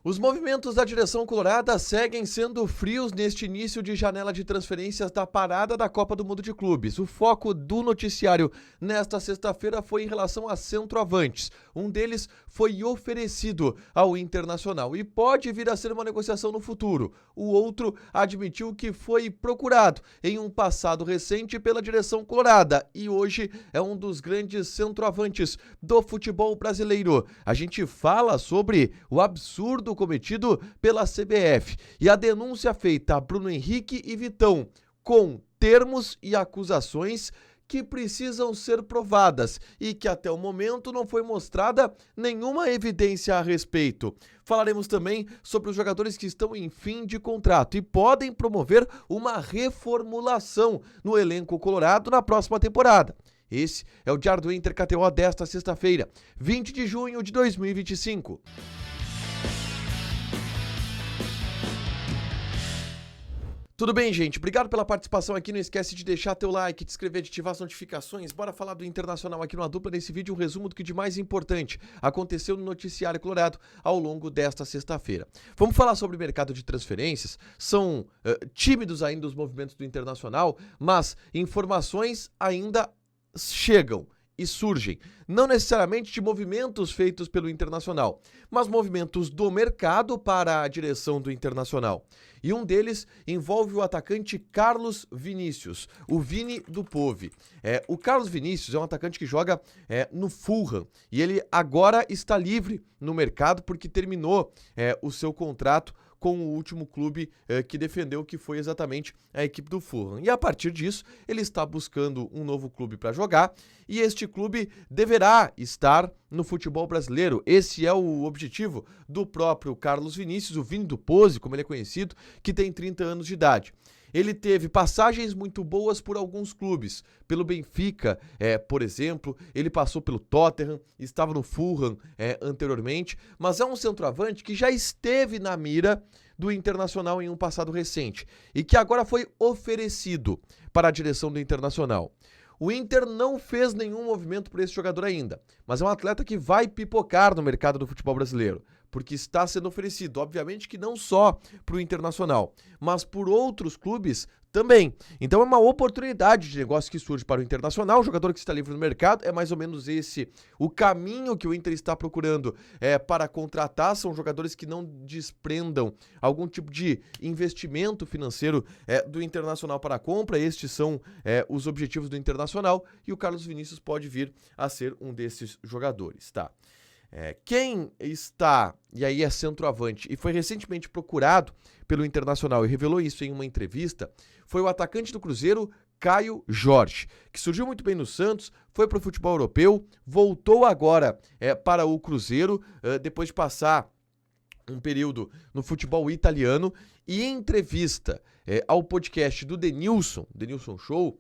Os movimentos da direção colorada seguem sendo frios neste início de janela de transferências da parada da Copa do Mundo de Clubes. O foco do noticiário nesta sexta-feira foi em relação a centroavantes. Um deles foi oferecido ao Internacional e pode vir a ser uma negociação no futuro. O outro admitiu que foi procurado em um passado recente pela direção colorada e hoje é um dos grandes centroavantes do futebol brasileiro. A gente fala sobre o absurdo cometido pela CBF e a denúncia feita a Bruno Henrique e Vitão, com termos e acusações que precisam ser provadas e que até o momento não foi mostrada nenhuma evidência a respeito. Falaremos também sobre os jogadores que estão em fim de contrato e podem promover uma reformulação no elenco colorado na próxima temporada. Esse é o Diário do Inter KTO desta sexta-feira, 20 de junho de 2025. Tudo bem, gente? Obrigado pela participação aqui. Não esquece de deixar teu like, de inscrever, de ativar as notificações. Bora falar do Internacional aqui no A Dupla. Nesse vídeo, um resumo do que de mais importante aconteceu no noticiário colorado ao longo desta sexta-feira. Vamos falar sobre o mercado de transferências. São tímidos ainda os movimentos do Internacional, mas informações ainda chegam e surgem, não necessariamente de movimentos feitos pelo Internacional, mas movimentos do mercado para a direção do Internacional. E um deles envolve o atacante Carlos Vinícius, o Vini do Pove. O Carlos Vinícius é um atacante que joga no Fulham e ele agora está livre no mercado porque terminou o seu contrato com o último clube que defendeu, que foi exatamente a equipe do Fulham. E a partir disso, ele está buscando um novo clube para jogar e este clube deverá estar no futebol brasileiro. Esse é o objetivo do próprio Carlos Vinícius, o Vini do Pose, como ele é conhecido, que tem 30 anos de idade. Ele teve passagens muito boas por alguns clubes, pelo Benfica, por exemplo, ele passou pelo Tottenham, estava no Fulham anteriormente, mas é um centroavante que já esteve na mira do Internacional em um passado recente e que agora foi oferecido para a direção do Internacional. O Inter não fez nenhum movimento por esse jogador ainda, mas é um atleta que vai pipocar no mercado do futebol brasileiro, porque está sendo oferecido, obviamente que não só para o Internacional, mas por outros clubes também. Então é uma oportunidade de negócio que surge para o Internacional, o jogador que está livre no mercado, é mais ou menos esse o caminho que o Inter está procurando para contratar. São jogadores que não desprendam algum tipo de investimento financeiro do Internacional para a compra. Estes são os objetivos do Internacional e o Carlos Vinícius pode vir a ser um desses jogadores, tá? Quem está, e aí é centroavante, e foi recentemente procurado pelo Internacional e revelou isso em uma entrevista, foi o atacante do Cruzeiro, Caio Jorge, que surgiu muito bem no Santos, foi para o futebol europeu, voltou agora para o Cruzeiro, depois de passar um período no futebol italiano, e em entrevista ao podcast do Denilson Show,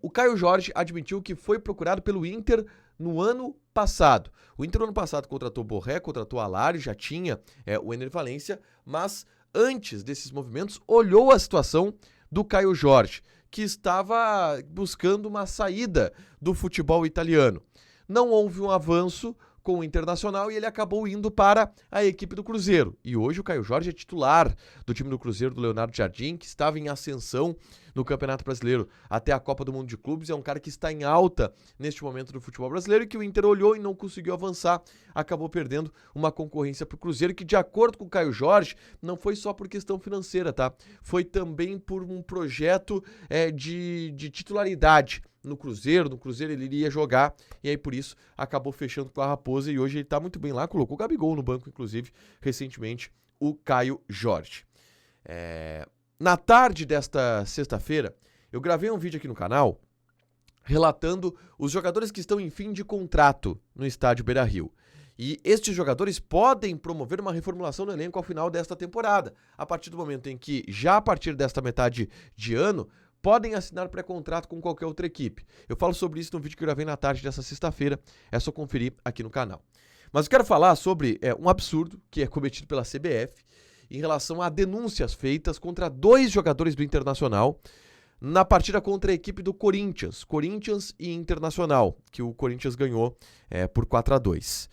o Caio Jorge admitiu que foi procurado pelo Inter no ano passado. O Inter no ano passado contratou Borré, contratou Alário, já tinha o Ener Valencia, mas antes desses movimentos olhou a situação do Caio Jorge, que estava buscando uma saída do futebol italiano. Não houve um avanço com o Internacional e ele acabou indo para a equipe do Cruzeiro. E hoje o Caio Jorge é titular do time do Cruzeiro, do Leonardo Jardim, que estava em ascensão no Campeonato Brasileiro até a Copa do Mundo de Clubes. É um cara que está em alta neste momento do futebol brasileiro e que o Inter olhou e não conseguiu avançar. Acabou perdendo uma concorrência para o Cruzeiro, que, de acordo com o Caio Jorge, não foi só por questão financeira, tá? Foi também por um projeto de titularidade no Cruzeiro. No Cruzeiro ele iria jogar e aí por isso acabou fechando com a Raposa e hoje ele tá muito bem lá, colocou o Gabigol no banco, inclusive, recentemente, o Caio Jorge. Na tarde desta sexta-feira, eu gravei um vídeo aqui no canal relatando os jogadores que estão em fim de contrato no estádio Beira-Rio. E estes jogadores podem promover uma reformulação no elenco ao final desta temporada, a partir do momento em que, já a partir desta metade de ano, podem assinar pré-contrato com qualquer outra equipe. Eu falo sobre isso no vídeo que eu gravei na tarde dessa sexta-feira, é só conferir aqui no canal. Mas eu quero falar sobre um absurdo que é cometido pela CBF em relação a denúncias feitas contra 2 jogadores do Internacional na partida contra a equipe do Corinthians e Internacional, que o Corinthians ganhou por 4-2.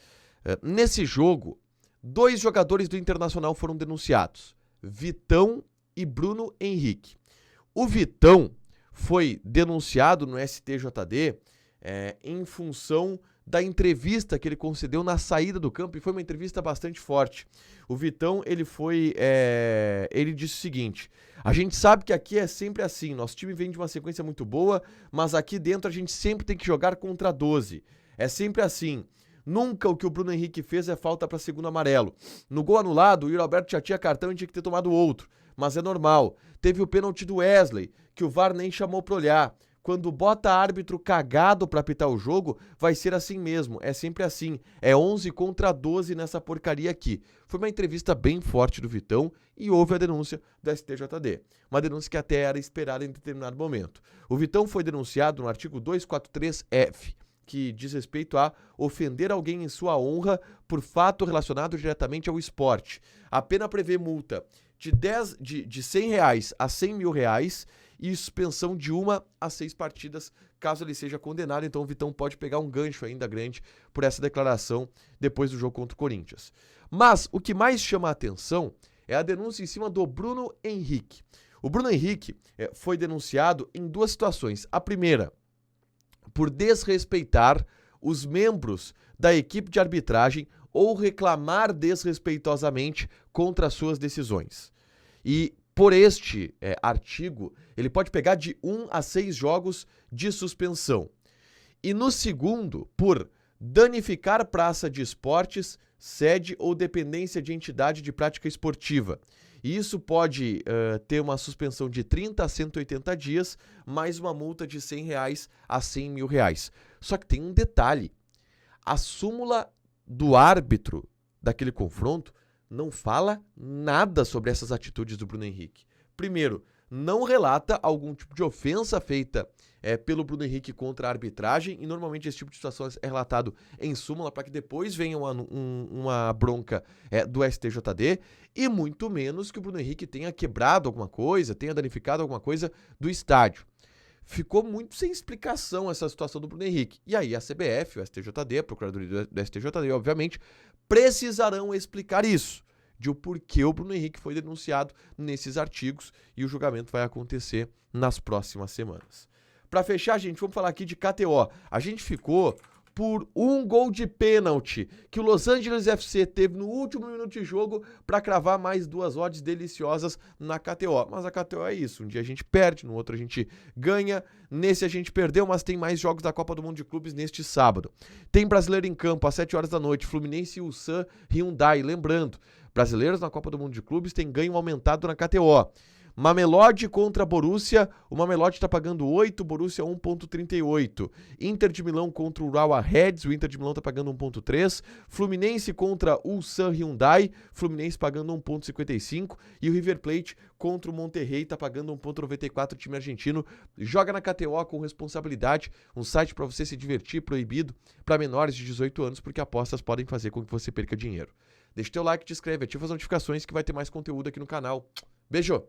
Nesse jogo, 2 jogadores do Internacional foram denunciados, Vitão e Bruno Henrique. O Vitão foi denunciado no STJD em função da entrevista que ele concedeu na saída do campo, e foi uma entrevista bastante forte. O Vitão, ele disse o seguinte: a gente sabe que aqui é sempre assim, nosso time vem de uma sequência muito boa, mas aqui dentro a gente sempre tem que jogar contra 12. É sempre assim. Nunca o que o Bruno Henrique fez é falta para segundo amarelo. No gol anulado, o Yuri Alberto já tinha cartão e tinha que ter tomado outro, mas é normal. Teve o pênalti do Wesley, que o VAR nem chamou para olhar. Quando bota árbitro cagado pra apitar o jogo, vai ser assim mesmo, é sempre assim, é 11 contra 12 nessa porcaria aqui. Foi uma entrevista bem forte do Vitão e houve a denúncia do STJD, uma denúncia que até era esperada em determinado momento. O Vitão foi denunciado no artigo 243F, que diz respeito a ofender alguém em sua honra por fato relacionado diretamente ao esporte. A pena prevê multa de R$100 a R$100.000 e suspensão de 1 a 6 partidas, caso ele seja condenado. Então o Vitão pode pegar um gancho ainda grande por essa declaração depois do jogo contra o Corinthians. Mas o que mais chama a atenção é a denúncia em cima do Bruno Henrique. O Bruno Henrique foi denunciado em 2 situações. A primeira, por desrespeitar os membros da equipe de arbitragem ou reclamar desrespeitosamente contra as suas decisões. E por este artigo, ele pode pegar de 1 a 6 jogos de suspensão. E no segundo, por danificar praça de esportes, sede ou dependência de entidade de prática esportiva. E isso pode ter uma suspensão de 30 a 180 dias, mais uma multa de R$100 a R$100.000. Só que tem um detalhe. A súmula do árbitro daquele confronto não fala nada sobre essas atitudes do Bruno Henrique. Primeiro, não relata algum tipo de ofensa feita pelo Bruno Henrique contra a arbitragem, e normalmente esse tipo de situação é relatado em súmula para que depois venha uma bronca do STJD, e muito menos que o Bruno Henrique tenha quebrado alguma coisa, tenha danificado alguma coisa do estádio. Ficou muito sem explicação essa situação do Bruno Henrique. E aí a CBF, o STJD, a Procuradoria do STJD, obviamente, precisarão explicar isso, de o porquê o Bruno Henrique foi denunciado nesses artigos, e o julgamento vai acontecer nas próximas semanas. Para fechar, gente, vamos falar aqui de KTO. A gente ficou por um gol de pênalti que o Los Angeles FC teve no último minuto de jogo para cravar mais 2 odds deliciosas na KTO. Mas a KTO é isso, um dia a gente perde, no outro a gente ganha, nesse a gente perdeu, mas tem mais jogos da Copa do Mundo de Clubes neste sábado. Tem brasileiro em campo às 7 horas da noite, Fluminense e Ulsan Hyundai. Lembrando, brasileiros na Copa do Mundo de Clubes têm ganho aumentado na KTO. Mamelodi contra Borussia, o Mamelodi está pagando 8, Borussia 1,38. Inter de Milão contra o Urawa Reds, o Inter de Milão está pagando 1,3. Fluminense contra Ulsan Hyundai, Fluminense pagando 1,55. E o River Plate contra o Monterrey está pagando 1,94, time argentino. Joga na KTO com responsabilidade, um site para você se divertir, proibido para menores de 18 anos, porque apostas podem fazer com que você perca dinheiro. Deixa o teu like, te inscreve, ativa as notificações que vai ter mais conteúdo aqui no canal. Beijo!